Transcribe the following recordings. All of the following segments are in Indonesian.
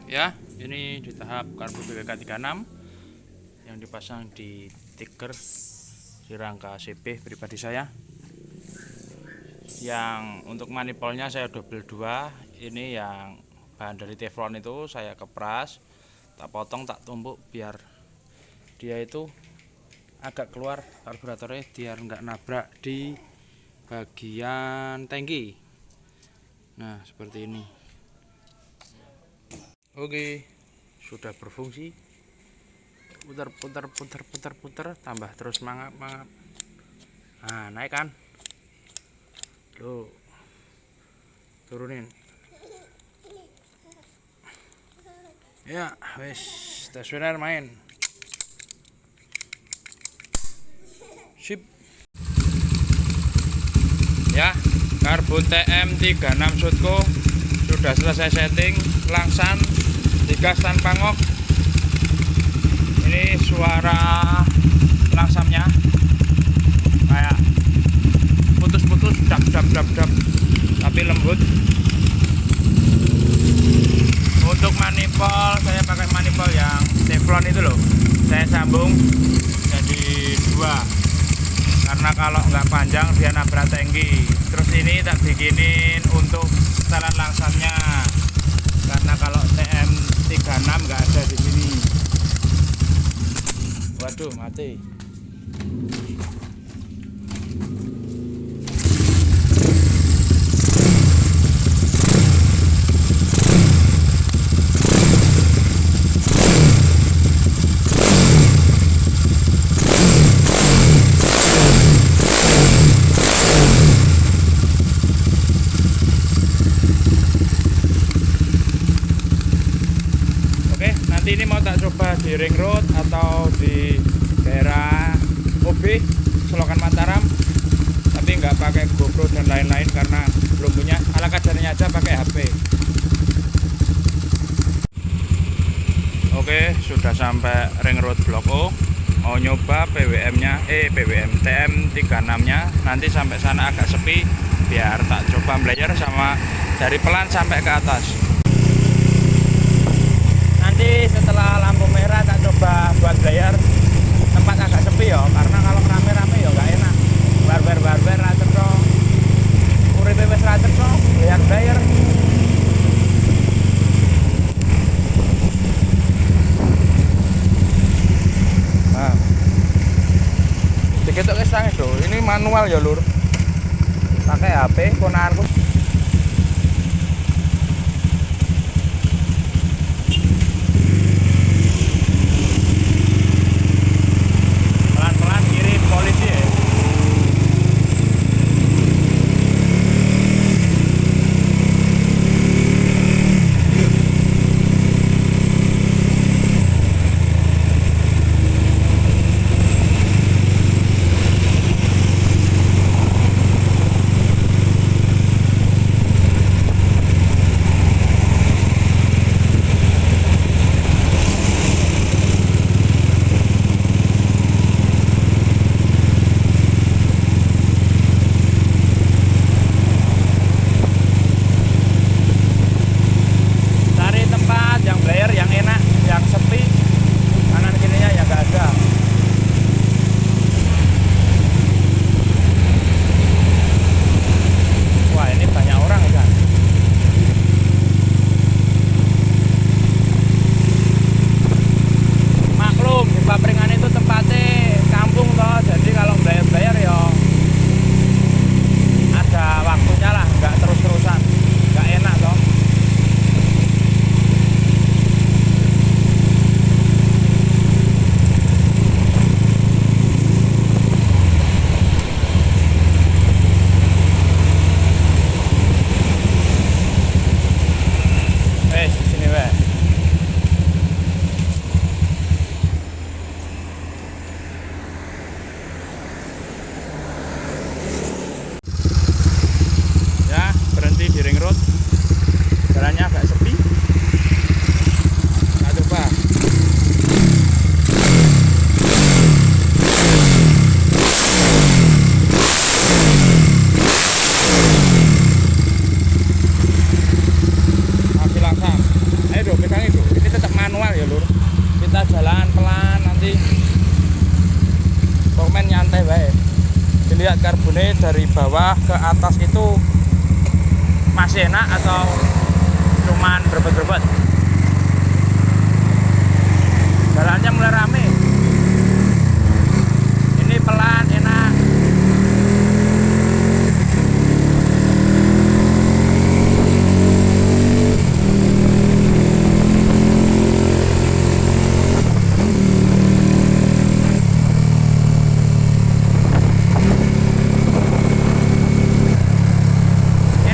Ya, ini di tahap karbu BWK 36 yang dipasang di tiker di rangka CB pribadi saya. Yang untuk manifolnya saya double 2. Ini yang bahan dari teflon itu saya kepras, tak potong, tak tumbuk biar dia itu agak keluar karburatornya, biar nggak nabrak di bagian tangki. Nah, seperti ini. Oke, sudah berfungsi. Putar, tambah terus mangap. Nah, naik kan? Loh, turunin. Ya, wes, stasioner main. Sip. Ya, karbon TM36 Sutco sudah selesai setting, langsan, digas tanpa ngok. Ini suara langsamnya kayak putus-putus, dap, tapi lembut. Untuk manipol saya pakai manipol yang teflon itu loh, saya sambung jadi 2 karena kalau nggak panjang dia nabrak tangki. Terus ini tak bikinin untuk setelan langsamnya karena kalau TM36 nggak ada di sini. Waduh, mati. Nanti ini mau tak coba di ring road atau di daerah OB Selokan Mataram, tapi nggak pakai GoPro dan lain-lain karena belum punya. Ala kadarnya aja pakai HP. Oke, sudah sampai ring road Blok O. Mau nyoba PWM TM36 nya. Nanti sampai sana agak sepi biar tak coba belajar sama dari pelan sampai ke atas. Nanti setelah lampu merah tak coba buat blayar tempat agak sepi ya, karena kalau rame-rame ya nggak enak. Barber racet kok, uripe wis racet kok, blayar. Nah, diketok ke sange do, ini manual ya lur, pakai HP konanku. lihat karbonnya dari bawah ke atas itu masih enak atau cuman berbet-berbet. Jalannya mulai rame. Ini pelan, enak.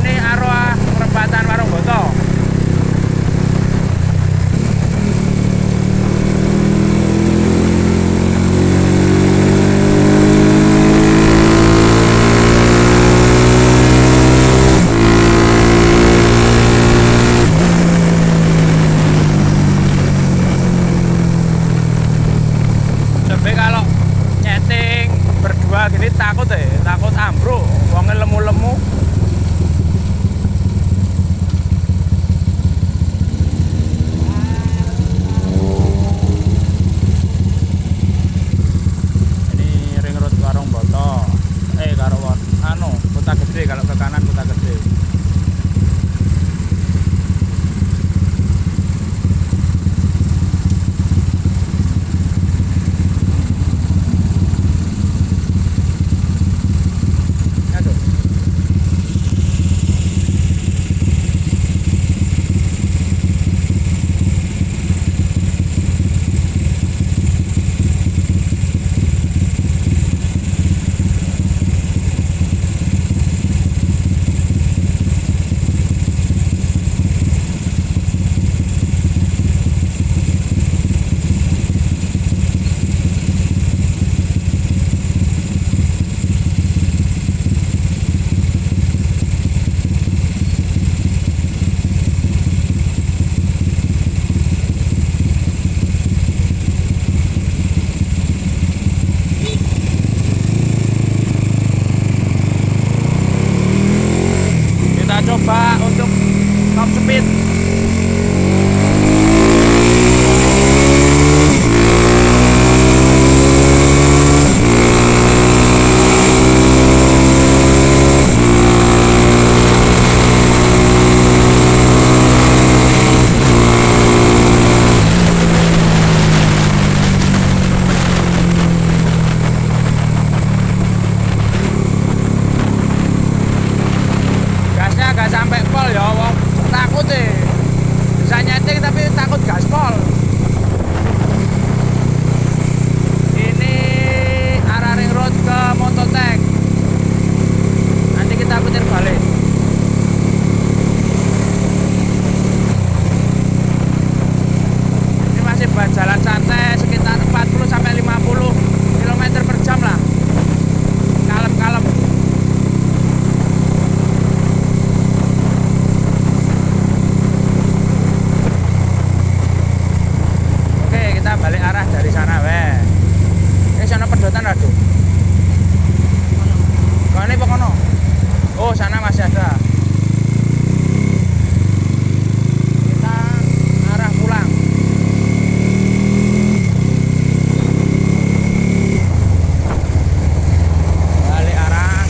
Ini arwah perempatan Warung Boto. Tapi kalau nyeting berdua gini takut takut ambruk, wongnya lemu-lemu. Ini ring road Warung Boto. Karo Kota Gede, kalau ke kanan Kota Gede. Aduh. Kita coba untuk top speed. Gasnya gak sampai pol ya, wong takut bisa nyeting tapi takut gaspol. Ini arah ring road ke Mototek. Nanti kita putar balik. Ini masih jalan santai sekitar 40 sampai 50 km per jam lah. Kalem-kalem. Kita balik arah dari sana weh. Sana pedotan rado. Kau ini pokono. Oh, sana masih ada. Kita arah pulang. Balik arah.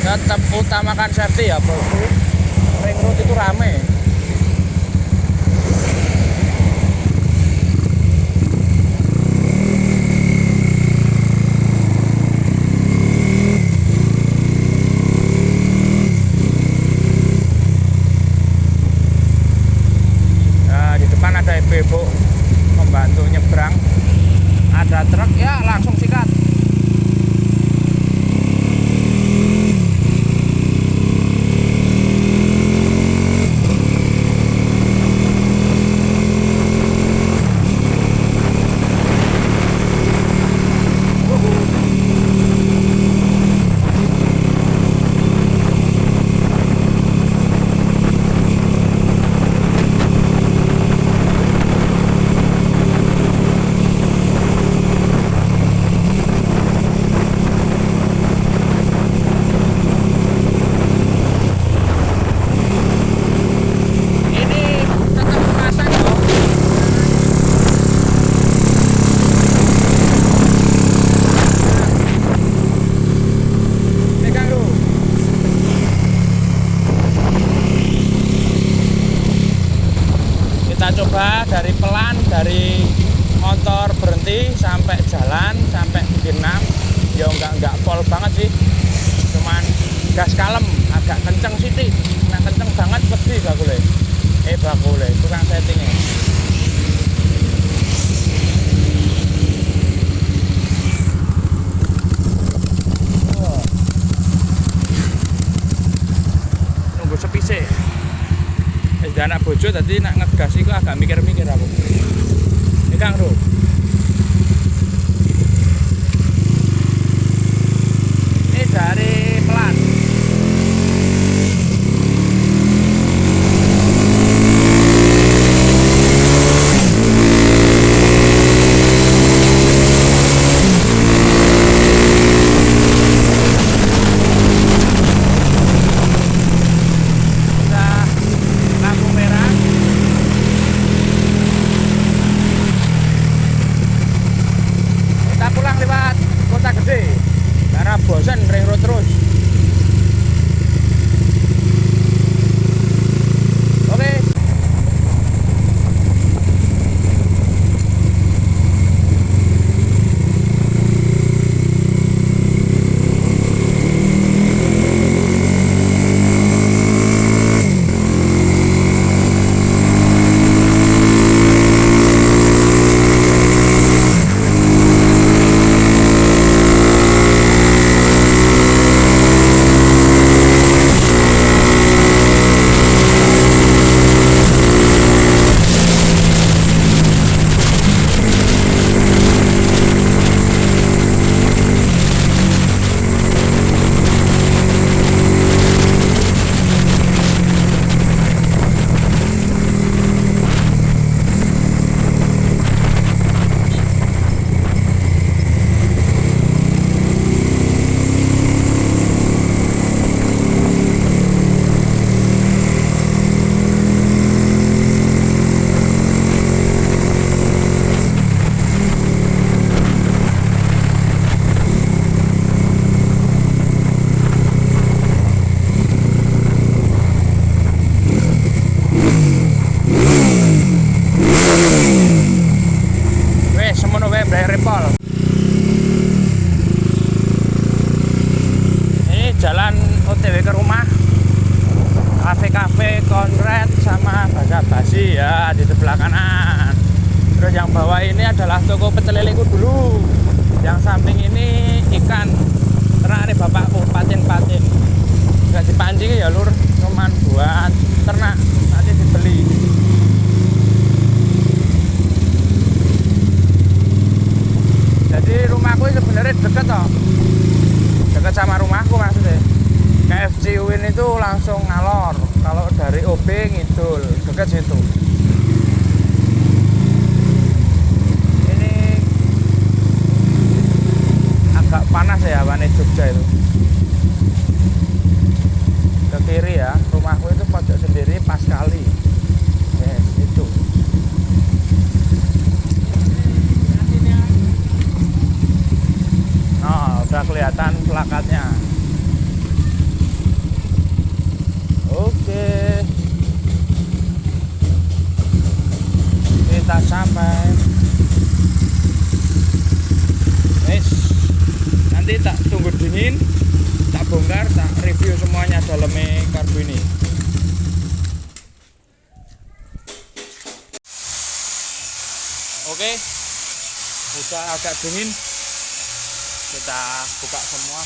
Tetap utamakan safety ya, bosku. Ring road itu rame. Ada ibu membantu nyebrang, ada truk ya langsung sikat. coba dari pelan, dari motor berhenti sampai jalan sampai bikin 6 ya enggak pol banget sih, cuman gas kalem agak kenceng sih, nah kenceng banget pedih bakule tukang settingnya. Nunggu sepi sih anak bojo tadi nak ngegas itu agak mikir-mikir aku. Ini Kang Bro. Ini dari pelan. Bosan ring road terus. Oke. Ini jalan OTW ke rumah, kafe-kafe, konret sama basa-basi ya di sebelah kanan. Terus yang bawah ini adalah toko pecel leleku dulu. Yang samping ini ikan ternak nih bapakku, patin-patin. Nggak dipancing ya lur, cuman buat ternak nanti dibeli. Jadi rumahku sebenarnya deket toh, deket sama rumahku maksudnya. KFC Win itu langsung ngalor, kalau dari OB ngidul, deket situ. Ini agak panas ya hawane Jogja itu. Ke kiri ya, rumahku itu pojok sendiri pas kali. Yes, itu. Nah, udah kelihatan plakatnya. Oke, kita sampai. Nanti tak tunggu dingin, tak bongkar, tak review semuanya dalamnya karbu ini. Oke, udah agak dingin, kita buka semua.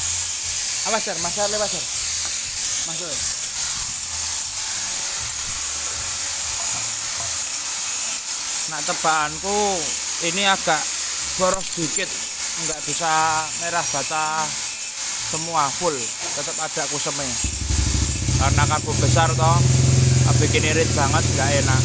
Mas Jar lewat Jar. Masuk. Nah, tebakanku ini agak boros dikit, nggak bisa merah bata semua full, tetap ada kusemnya karena karbu besar toh, bikin irit banget, nggak enak.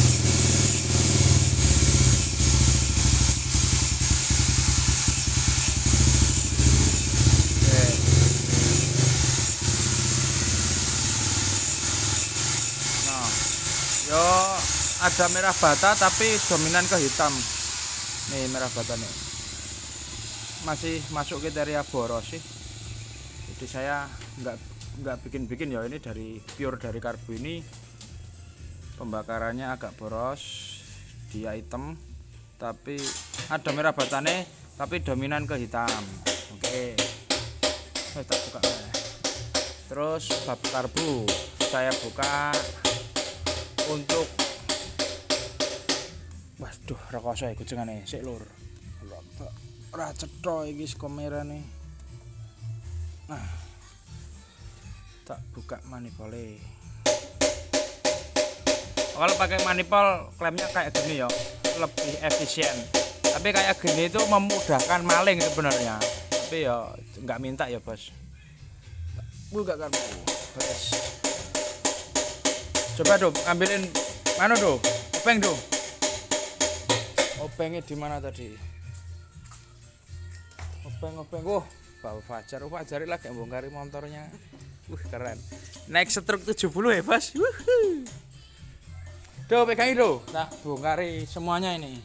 Nah, yo ada merah bata tapi dominan ke hitam. Nih merah bata nih masih masuk kriteria boros sih. Jadi saya nggak bikin ya, ini dari pure dari karbu ini, pembakarannya agak boros dia hitam tapi ada merah batane tapi dominan ke hitam. Oke, tak buka. Terus bab karbu saya buka untuk waduh rekoso iku jengane sik lur. Ora cetha iki kamerane. Nah, tak buka manipole. Kalau pakai manipol klemnya kayak gini ya lebih efisien. Tapi kayak gini itu memudahkan maling sebenarnya. Tapi ya nggak minta ya bos. Buka kan bos. Coba dong ambilin mana dong? Openg dong. Opengnya di mana tadi? Openg. Bawa Fajar lagi bongkari motornya. Keren. Naik setruk 70 ya bos. Duh, pegangi do, tak bongkari semuanya ini.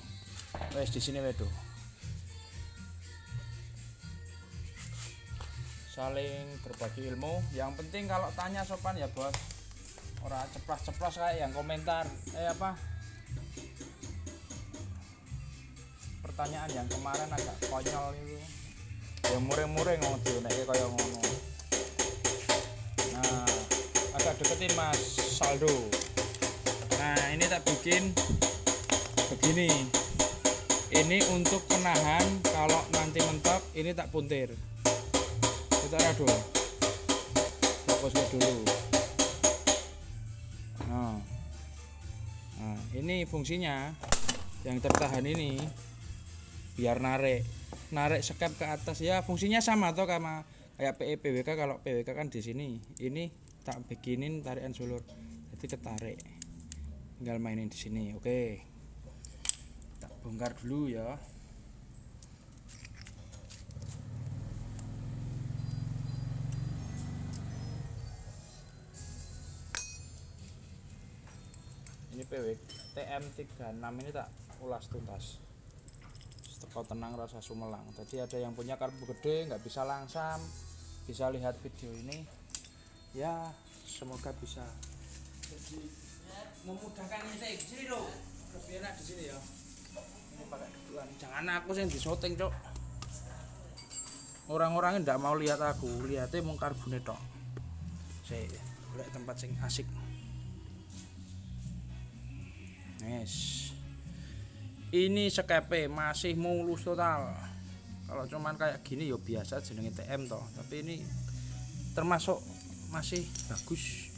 Wes di sini wedo. Saling berbagi ilmu. Yang penting kalau tanya sopan ya bos. Ora ceplos-ceplos kayak yang komentar. Pertanyaan yang kemarin agak konyol itu. Ya mureng-mureng ngono nek kaya ngono. Nah, agak deketin Mas Saldo. Nah ini tak bikin begini. Ini untuk penahan kalau nanti mentok ini tak puntir. Kita rado. Fokus dulu. Nah, ini fungsinya yang tertahan ini biar narik sekep ke atas ya. Fungsinya sama atau sama kayak PWK. Kalau PWK kan di sini. Ini tak bikinin tarikan sulur. Jadi ketarik. Tinggal mainin di sini. Oke, tak bongkar dulu ya. Ini PW TM36 ini tak ulas tuntas. Teko tenang rasa sumelang. Tadi ada yang punya karbu gede nggak bisa langsam, bisa lihat video ini. Ya semoga bisa. Jadi memudahkan kita di sini dong, lebih enak di sini ya. Ini pakai dudukan, jangan aku yang disoting cok. Orang-orangnya ndak mau lihat aku, lihatnya mau karbune tok. Saya lihat tempat sing asik. Yes. Ini sekepe masih mulus total. Kalau cuman kayak gini ya biasa jenenge TM toh, tapi ini termasuk masih bagus.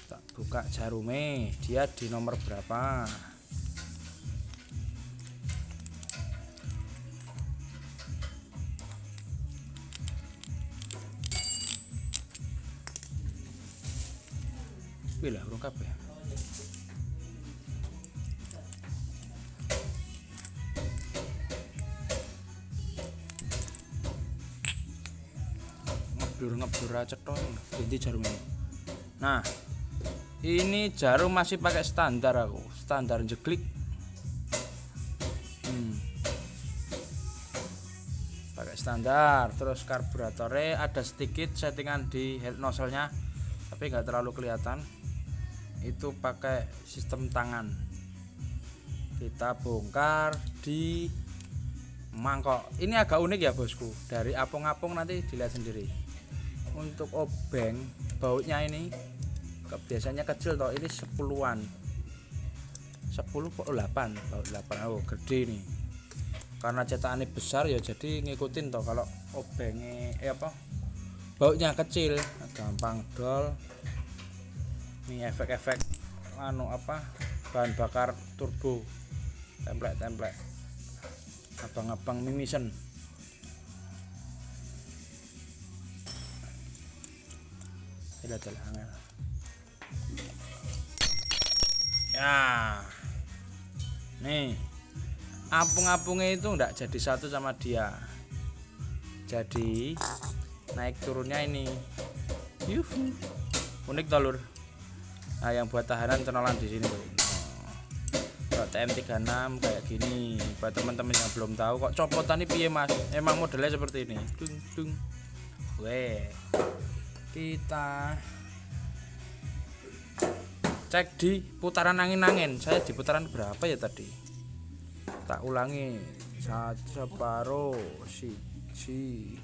Tak buka jarume, dia di nomor berapa? Bila urung kabeh. Ngebdur cetha ganti jarum ini. Nah, ini jarum masih pakai standar aku, standar jeklik. Pakai standar, terus karburatornya ada sedikit settingan di head nozzle-nya, tapi nggak terlalu kelihatan. Itu pakai sistem tangan. Kita bongkar di mangkok. Ini agak unik ya bosku. Dari apung-apung nanti dilihat sendiri. Untuk obeng bautnya ini biasanya kecil toh, ini 10-an 10 kok 8 baut 8. Oh gede nih karena cetakannya besar ya, jadi ngikutin toh. Kalau obengnya bautnya kecil gampang dol. Ini efek-efek bahan bakar turbo template abang-abang mimisen. Ya nih apung-apungnya itu enggak jadi satu sama dia, jadi naik turunnya ini unik telur. Nah yang buat tahanan cenolan di sini tuh. Kalau TM36 kayak gini, buat teman-teman yang belum tahu kok copotan ini piye mas, emang modelnya seperti ini. Dung. Kita cek di putaran angin-angin. Saya di putaran berapa ya tadi? Tak ulangi, separuh siji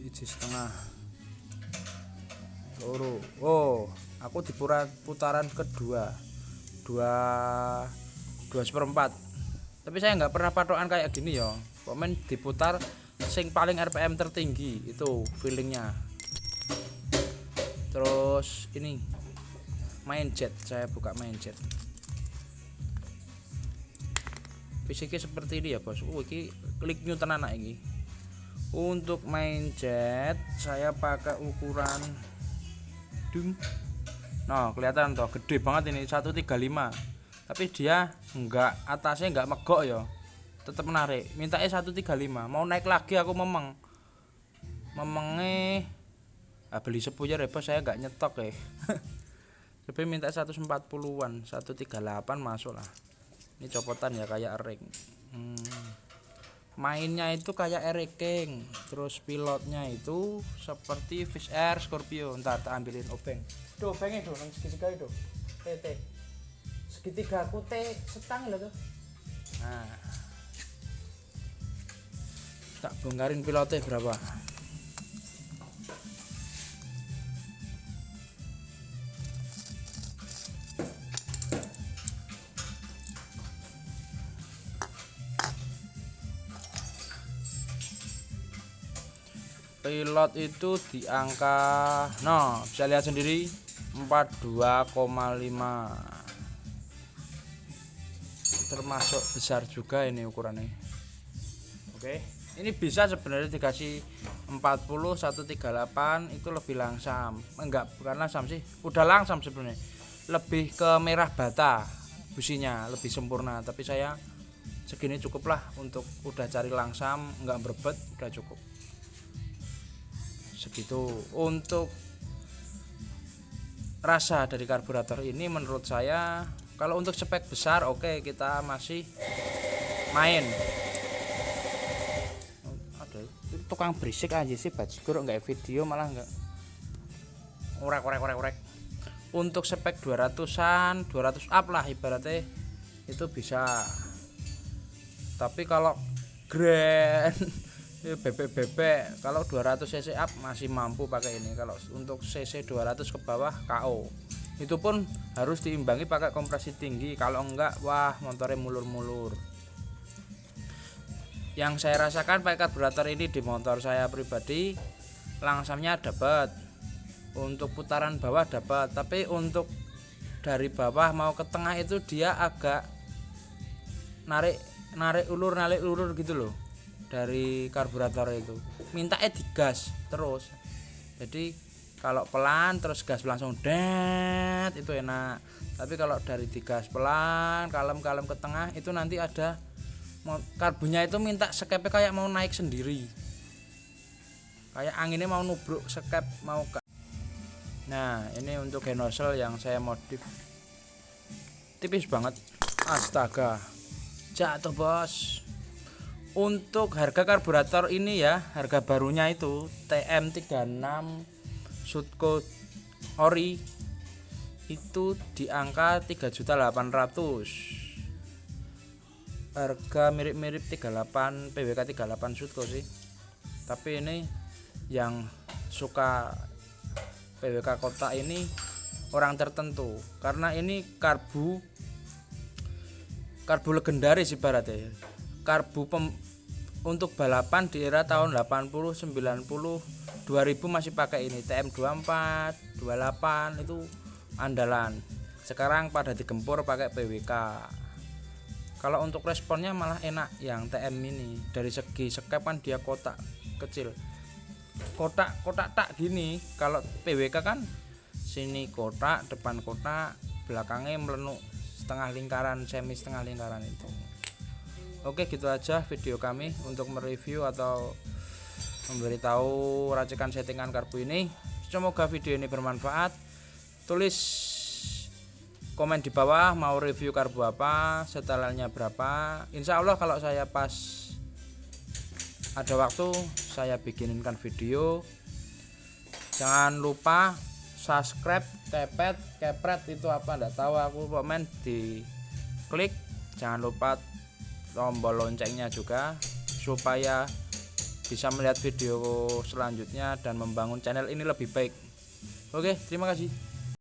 setengah loro. Oh, aku di putaran kedua 2/4. Tapi saya nggak pernah patokan kayak gini ya. Komen diputar sing paling RPM tertinggi itu feelingnya. Terus ini main jet, saya buka main jet. Fisiknya seperti ini ya bos. Ini klik new tenan ini. Untuk main jet saya pakai ukuran nah kelihatan toh gede banget ini 135, tapi dia enggak, atasnya enggak megok ya, tetap menarik. Mintanya 135, mau naik lagi aku memengnya beli sepuyer ya bos, saya enggak nyetok ya. Tapi minta 140-an, 138 masuk lah. Ini copotan ya kayak ring. Mainnya itu kayak King, terus pilotnya itu seperti Fish Air Scorpio. Ntar tak ambilin obeng. Duh, obengnya do nang segitiga itu. TT. Segitiga aku T setang lho tuh. Nah. Tak bongkarin pilotnya berapa. Pilot itu di angka, nah bisa lihat sendiri 42,5, termasuk besar juga ini ukurannya. Oke, ini bisa sebenarnya dikasih 40 138 itu lebih langsam, enggak bukan langsam sih, udah langsam sebenarnya, lebih ke merah bata businya, lebih sempurna. Tapi saya segini cukuplah untuk udah cari langsam, enggak berbet, udah cukup segitu. Untuk rasa dari karburator ini menurut saya, kalau untuk spek besar oke, kita masih main. Ada tukang berisik aja sih bajigur, nggak video malah nggak orek. Untuk spek 200-an 200 up lah ibaratnya itu bisa. Tapi kalau grand bebek kalau 200 cc up masih mampu pakai ini. Kalau untuk cc 200 ke bawah KO. Itu pun harus diimbangi pakai kompresi tinggi, kalau enggak wah motornya mulur-mulur. Yang saya rasakan pakai karburator ini di motor saya pribadi, langsamnya dapat, untuk putaran bawah dapat, tapi untuk dari bawah mau ke tengah itu dia agak narik ulur gitu loh. Dari karburator itu mintanya digas terus, jadi kalau pelan terus gas langsung det itu enak. Tapi kalau dari digas pelan kalem ke tengah itu nanti ada karbunya itu minta skepnya kayak mau naik sendiri, kayak anginnya mau nubruk skep mau ke. Nah ini untuk genosel yang saya modif tipis banget, astaga jatuh bos. Untuk harga karburator ini ya, harga barunya itu TM36 Sutco Ori itu di angka 3.800.000. Harga mirip-mirip 38 PWK 38 Sutco sih. Tapi ini yang suka PWK kotak ini orang tertentu, karena ini karbu legendaris ibaratnya. Karbu untuk balapan di era tahun 80, 90, 2000 masih pakai ini. TM24, 28 itu andalan. Sekarang pada digempur pakai PWK. Kalau untuk responnya malah enak yang TM ini. Dari segi skep kan dia kotak kecil. Kotak tak gini. Kalau PWK kan sini kotak, depan kotak, belakangnya melenuk setengah lingkaran, semi setengah lingkaran itu. Oke, gitu aja video kami untuk mereview atau memberitahu racikan settingan karbu ini. Semoga video ini bermanfaat. Tulis komen di bawah mau review karbu apa, setelannya berapa. Insya Allah kalau saya pas ada waktu saya bikinkan video. Jangan lupa subscribe, kepet, kepret itu apa enggak tahu aku, komen di klik. Jangan lupa tombol loncengnya juga supaya bisa melihat video selanjutnya dan membangun channel ini lebih baik. Oke, terima kasih.